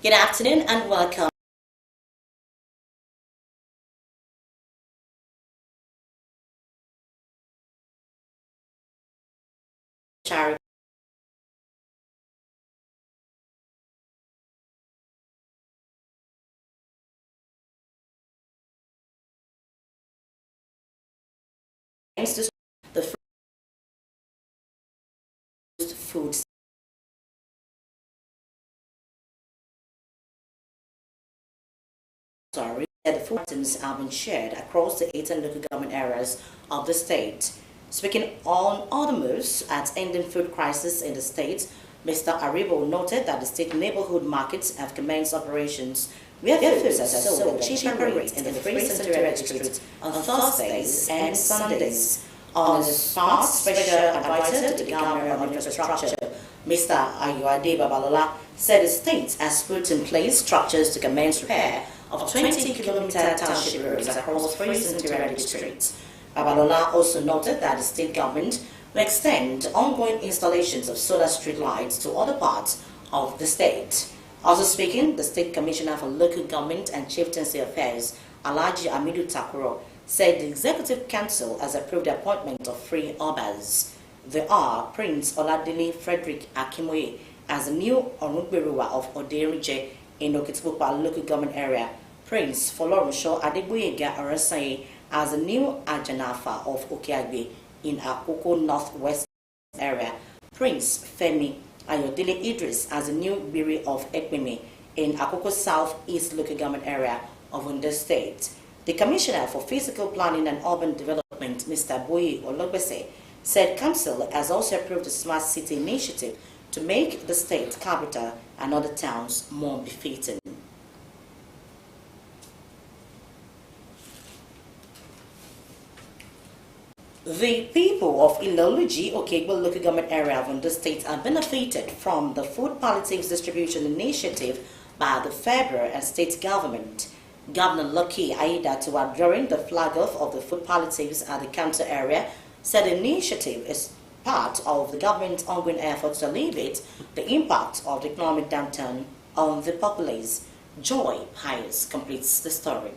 Good afternoon and welcome. Thanks to the food that the food items have been shared across the 18 local government areas of the state. Speaking on other moves at ending food crisis in the state, Mr. Aribo noted that the state neighborhood markets have commenced operations where foods are sold at cheaper rates in the Free Centennial District on Thursdays and Sundays. On the smart special advisor to the Governor on Infrastructure, Mr. Ayuade Babalola said the state has put in place structures to commence repair of 20-kilometer township roads across Free Centennial District. Babalola also noted that the state government will extend ongoing installations of solar street lights to other parts of the state. Also speaking, the State Commissioner for Local Government and Chieftaincy Affairs, Alhaji Amidu Takuro, said the Executive Council has approved the appointment of 3 Obas. They are Prince Oladele Frederick Akimoye as the new Onugberuwa of Oderije in Okitipupa local government area, Prince Folorunso Adegboyega Orasaye as the new Ajanafa of Okeagbe in Akoko Northwest area, Prince Femi Ayodele Idris as the new Biri of Ekpeme in Akoko Southeast local government area of Ondo State. The Commissioner for Physical Planning and Urban Development, Mr. Boye Ologbese, said Council has also approved the Smart City Initiative to make the state capital and other towns more befitting. The people of Iloluji, Okegbo local government area of Ondo State are benefited from the Food Palliatives Distribution Initiative by the federal and state government. Governor Lucky Aiyedatiwa, during the flag-off of the food palliatives at the council area, said the initiative is part of the government's ongoing efforts to alleviate the impact of the economic downturn on the populace. Joy Pius completes the story.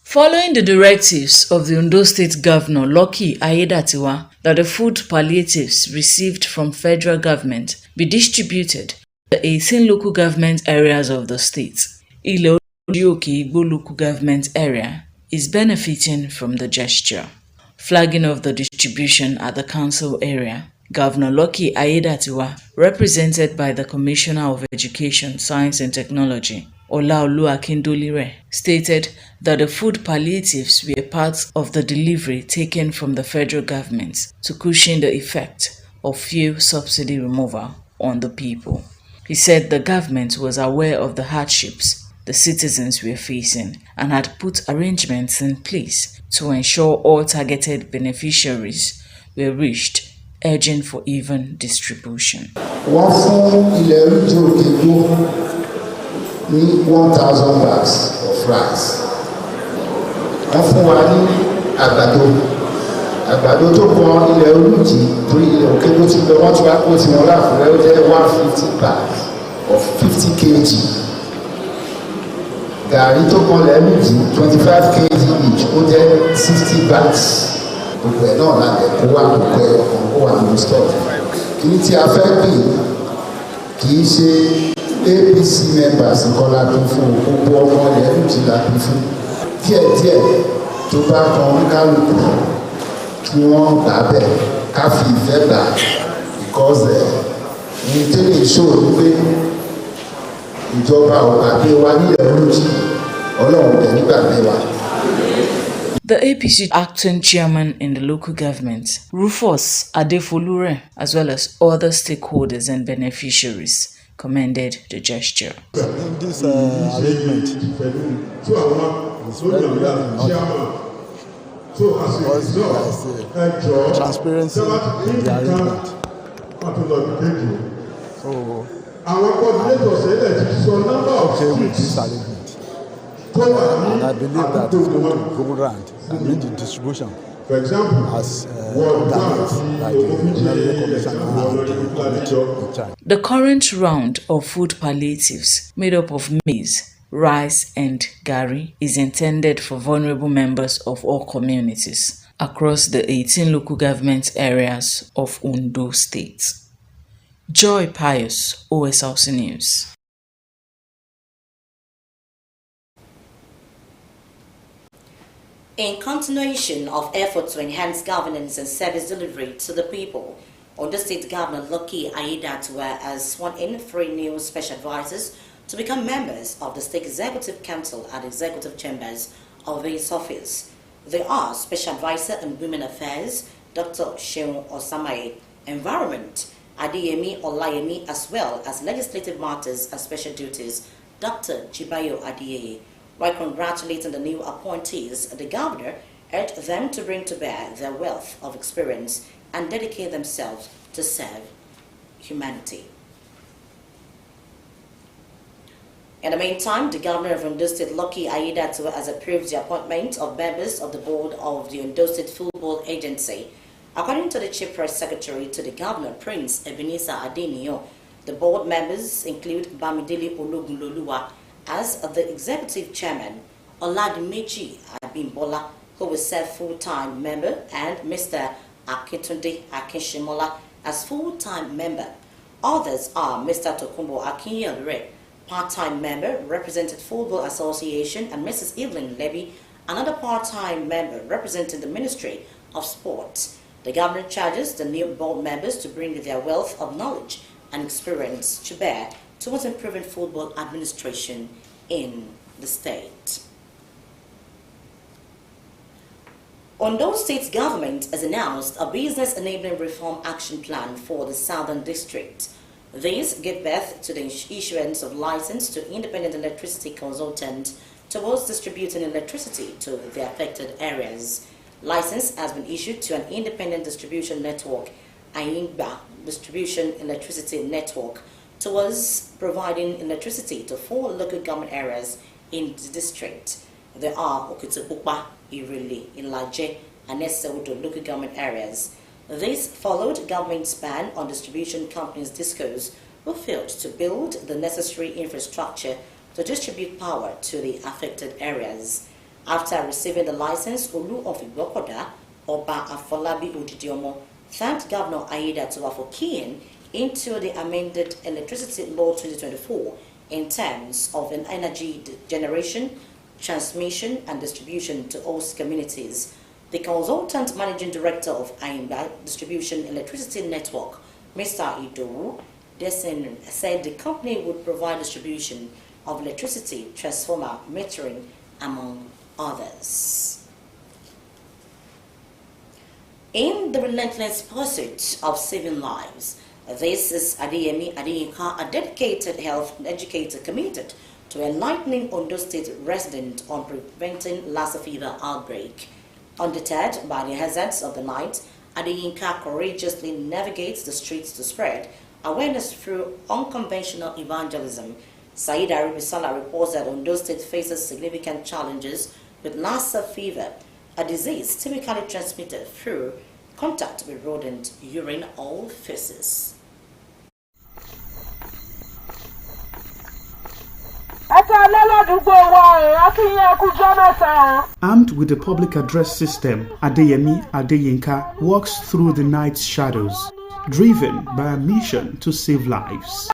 Following the directives of the Ondo State Governor Lucky Aiyedatiwa that the food palliatives received from federal government be distributed the 18 local government areas of the state, Ile Okigbo local government area is benefiting from the gesture. Flagging of the distribution at the council area, Governor Lucky Aiyedatiwa, represented by the Commissioner of Education, Science and Technology, Olaolu Akindolire, stated that the food palliatives were part of the delivery taken from the federal government to cushion the effect of fuel subsidy removal on the people. He said the government was aware of the hardships the citizens were facing and had put arrangements in place to ensure all targeted beneficiaries were reached, urging for even distribution. 1,000 bags of rice. Àgbàdo tó pọn ilẹ̀ olùjì torí ilẹ̀ òkè tó ti lọ wọ́n ti wá kó tí wọ́n rà fún ẹ jẹ́ 150 bags of 50 kg. Gàrí tó pọn lẹ́ẹ̀mejì 25 kg each ó jẹ́ 60 bags. Gbogbo ẹ̀ náà lálẹ́ kó wà gbogbo ẹ̀ ọ̀kan kó wà nínú stock. Kí ni tí a fẹ́ gbìn kì í ṣe APC members nǹkan la pín fún gbogbo ọmọ lẹ́ẹ̀mejì la pín fún. Díẹ̀díẹ̀ tó bá kan kálukú tí wọ́n gbà bẹ̀ ká fi ìfẹ́ gbà because ní tẹ́lẹ̀ ìṣòro pé ìjọba ò gbàgbé wa nílẹ̀ olójì ọlọ́run tẹ̀ nígbàgbé wa. The APC acting chairman in the local government, Rufus Adefolure, as well as other stakeholders and beneficiaries, commended the gesture. In this arrangement, it's very important. Because there is transparency in the arrangement. So, I'm okay with this arrangement. And I believe that it's going to go round and mean the distribution For example, as candidates like the Honorable Commissioner and the committee in charge. The current round of food palliatives, made up of maize, rice, and gari, is intended for vulnerable members of all communities across the 18 local government areas of Ondo State. Joy Pius, Osrc News. In continuation of efforts to enhance governance and service delivery to the people, Ondo State Governor Lucky Aiyedatiwa has sworn in 3 new special advisors to become members of the State Executive Council and Executive Chambers of his office. They are Special Advisor on Women Affairs, Dr. Sheun Osamaye, Environment, Adeyemi Olayemi, as well as Legislative Matters and Special Duties, Dr. Jibayo Adeyeye. While congratulating the new appointees, the governor urged them to bring to bear their wealth of experience and dedicate themselves to serve humanity. In the meantime, the governor of Ondo State, Lucky Aiyedatiwa, has approved the appointment of members of the board of the Ondo State Football Agency. According to the Chief Press Secretary to the governor, Prince Ebenezer Adeniyo, the board members include Bamidele Ologunloluwa as the executive chairman, Oladimeji Abimbola, who will serve full-time member, and Mr. Akintunde Akinshimola as full-time member. Others are Mr. Tokumbo Akinyelure, part-time member, represented Football Association, and Mrs. Evelyn Levy, another part-time member representing the Ministry of Sport. The governor charges the new board members to bring their wealth of knowledge and experience to bear towards improving football administration in the state. Ondo State government has announced a business enabling reform action plan for the Southern District. This gave birth to the issuance of license to independent electricity consultant towards distributing electricity to the affected areas. License has been issued to an independent distribution network, Ayingba Distribution Electricity Network, towards providing electricity to 4 local government areas in the district. There are Okitipupa, Irili, Ilaje, and Esewudo local government areas. This followed government's ban on distribution companies' discos who failed to build the necessary infrastructure to distribute power to the affected areas. After receiving the license, Olu of Igbokoda, Oba Afolabi Udidiomo, thanked Governor Aiyedatiwa for keying into the amended Electricity Law 2024 in terms of an energy generation, transmission, and distribution to host communities. The consultant managing director of Ayingba Distribution Electricity Network, Mr. Idowu Desen, said the company would provide distribution of electricity, transformer, metering, among others. In the relentless pursuit of saving lives, this is Adeyemi Adeyinka, a dedicated health educator committed to enlightening Ondo State residents on preventing Lassa fever outbreak. Undeterred by the hazards of the night, Adeyinka courageously navigates the streets to spread awareness through unconventional evangelism. Said Aribisala reports that Ondo State faces significant challenges with Lassa fever, a disease typically transmitted through contact with rodent urine or feces. Armed with the public address system, Adeyemi Adeyinka walks through the night's shadows, driven by a mission to save lives.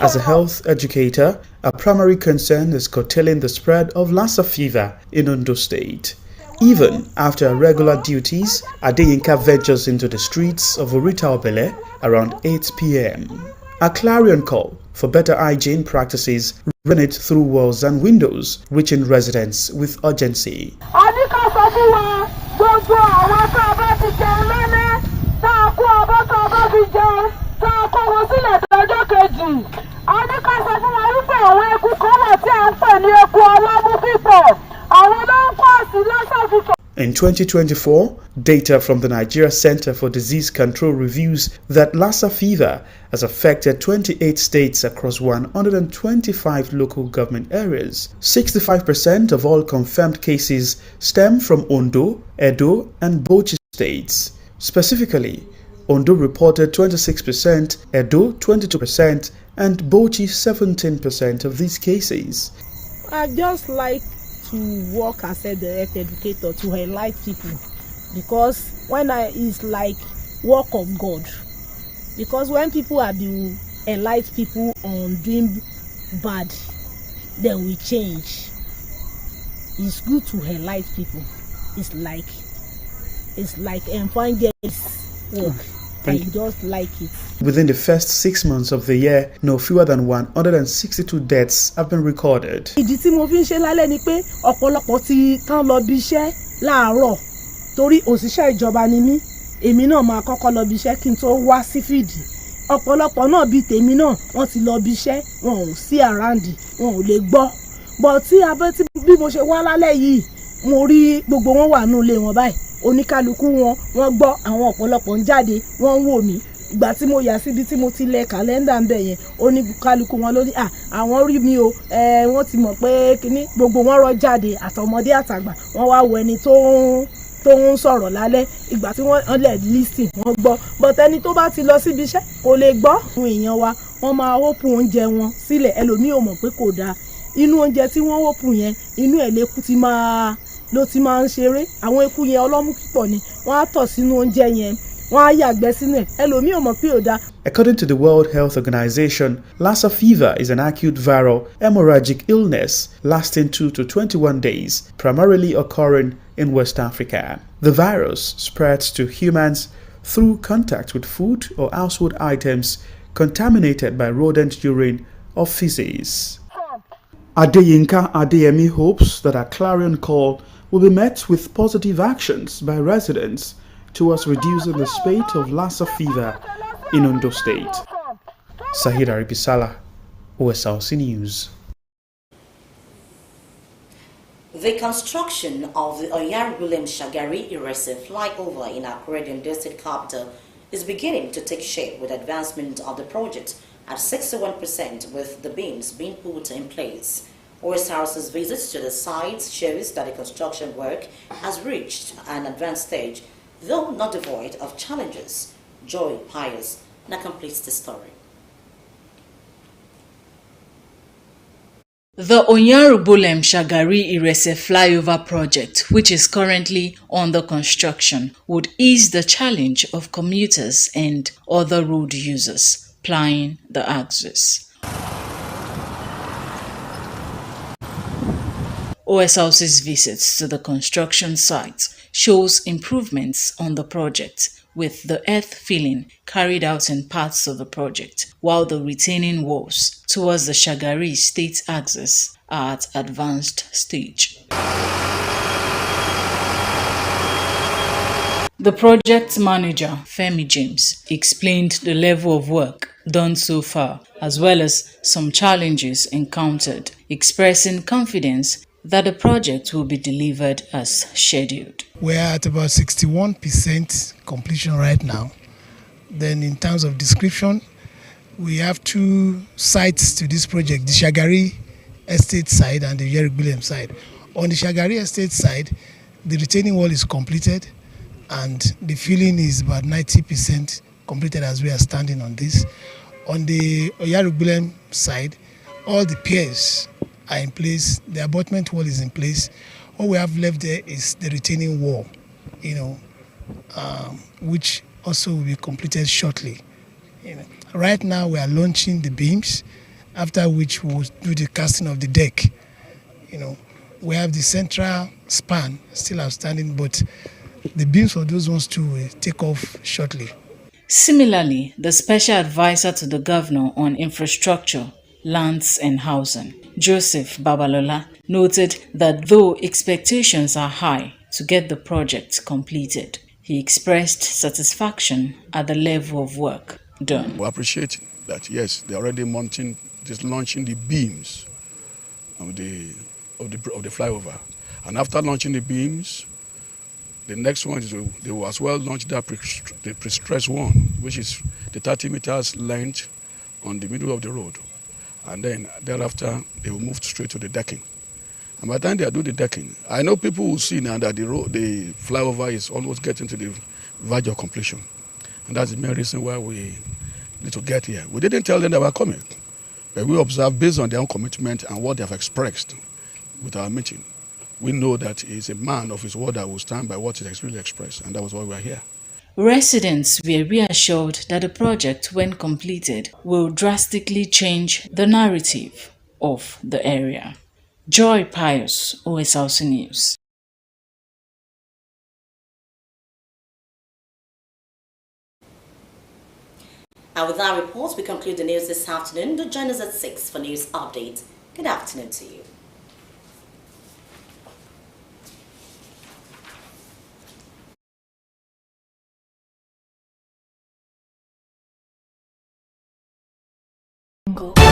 As a health educator, our primary concern is curtailing the spread of Lassa fever in Ondo State. Even after regular duties, Adeyinka ventures into the streets of Orita Obele around 8 p.m. A clarion call for better hygiene practices resonates through walls and windows, reaching residents with urgency. In 2024, data from the Nigeria Center for Disease Control reveals that Lassa fever has affected 28 states across 125 local government areas. 65% of all confirmed cases stem from Ondo, Edo, and Bauchi states. Specifically, Ondo reported 26%, Edo 22%, and Bauchi 17% of these cases. I just like to work as a direct educator to enlighten people, because it's like work of God. Because when people are the enlighten people on doing bad, then we change. It's good to enlighten people. It's like evangelist work. I just like it. Within the first 6 months of the year, no fewer than 162 deaths have been recorded. Ìdí tí mo fi ń ṣe lálẹ́ ni pé ọ̀pọ̀lọpọ̀ ti tán lọ bí iṣẹ́ láàárọ̀ torí òṣìṣẹ́ ìjọba ni mí. Èmi náà máa kọ́kọ́ lọ bí iṣẹ́ kí n tó wá sí fídì. Ọ̀pọ̀lọpọ̀ náà bíi tèmi náà wọ́n ti lọ bí iṣẹ́, wọn ò sí àráǹdì, wọn ò lè gbọ́. Bọ̀ tí bí mo ṣe wá lálẹ́ yìí, mo rí gbogbo wọn wà nínú ilé wọn báyìí. Oníkálukú wọ́n gbọ́, àwọn ọ̀pọ̀lọpọ̀ ń jáde, wọ́n ń wò mí. Ìgbà tí mo yà síbi tí mo ti lẹ kàlẹ́ndà ń bẹ̀ yẹn, oníkálukú wọn ló ní àwọn rí mi o, wọ́n ti mọ̀ pé kíní gbogbo wọn rọ́ jáde, àtọmọdé àtàgbà, wọ́n wá wo ẹni tó ń sọ̀rọ̀ lálẹ́. Ìgbà tí wọ́n lẹ̀ lísìn, wọ́n gbọ́. But ẹni tó bá ti lọ síbi iṣẹ́ kò lè gbọ́. Àwọn èèyàn wa wọ́n máa hópù oúnjẹ wọn sílẹ̀, ẹlòmíì ò mọ̀ pé kò dáa. Inú oúnjẹ tí wọ́n hópù yẹn, inú ẹ̀ lẹ́kú ló ti máa ń ṣeré. Àwọn eku yẹn ọlọ́mú púpọ̀ ni, wọ́n á tọ̀ sínú oúnjẹ yẹn, wọ́n á yàgbẹ́ sínú ẹ̀, ẹlòmíì ò mọ̀ pé ò dáa. According to the World Health Organization, Lassa fever is an acute viral hemorrhagic illness lasting 2 to 21 days, primarily occurring in West Africa. The virus spreads to humans through contact with food or household items contaminated by rodent urine or feces. Adeyinka Adeyemi hopes that a clarion call will be met with positive actions by residents towards reducing the spate of Lassa fever in Ondo State. Sahid Aribisala, OSRC News. The construction of the Oyar-William-Shagari Irese flyover in Akure, the Ondo State capital, is beginning to take shape with advancement of the project at 61%, with the beams being put in place. Osrc's visits to the site shows that the construction work has reached an advanced stage, though not devoid of challenges. Joy Pius now completes the story. The Onyarubolem-Shagari Irese flyover project, which is currently under construction, would ease the challenge of commuters and other road users plying the axis. OSRC's visits to the construction site shows improvements on the project, with the earth filling carried out in parts of the project, while the retaining walls towards the Shagari state axis are at advanced stage. The project manager, Femi James, explained the level of work done so far, as well as some challenges encountered, expressing confidence that the project will be delivered as scheduled. We're at about 61% completion right now. Then in terms of description, we have two sides to this project, the Shagari Estate side and the Yerugulem side. On the Shagari Estate side, the retaining wall is completed and the filling is about 90% completed as we are standing on this. On the Yerugulem side, all the piers are in place, the abutment wall is in place. All we have left there is the retaining wall, which also will be completed shortly. Right now we are launching the beams, after which we will do the casting of the deck. We have the central span still outstanding, but the beams for those ones too will take off shortly. Similarly, the special advisor to the governor on infrastructure, lands and housing, Joseph Babalola, noted that though expectations are high to get the project completed, he expressed satisfaction at the level of work done. We appreciate that, yes, they're already launching the beams of the flyover. And after launching the beams, The next one is they will as well launch that the pre-stressed one, which is the 30 meters length on the middle of the road. And then thereafter, they will move straight to the decking. And by the time they do the decking, I know people will see now that the flyover is almost getting to the verge of completion. And that's the main reason why we need to get here. We didn't tell them that we're coming, but we observed based on their own commitment and what they have expressed with our meeting. We know that he's a man of his word that will stand by what he has really expressed, and that was why we are here. Residents were reassured that the project, when completed, will drastically change the narrative of the area. Joy Pius, Osrc News. And with that report, we conclude the news this afternoon. Do join us at 6 for news update. Good afternoon to you. Go.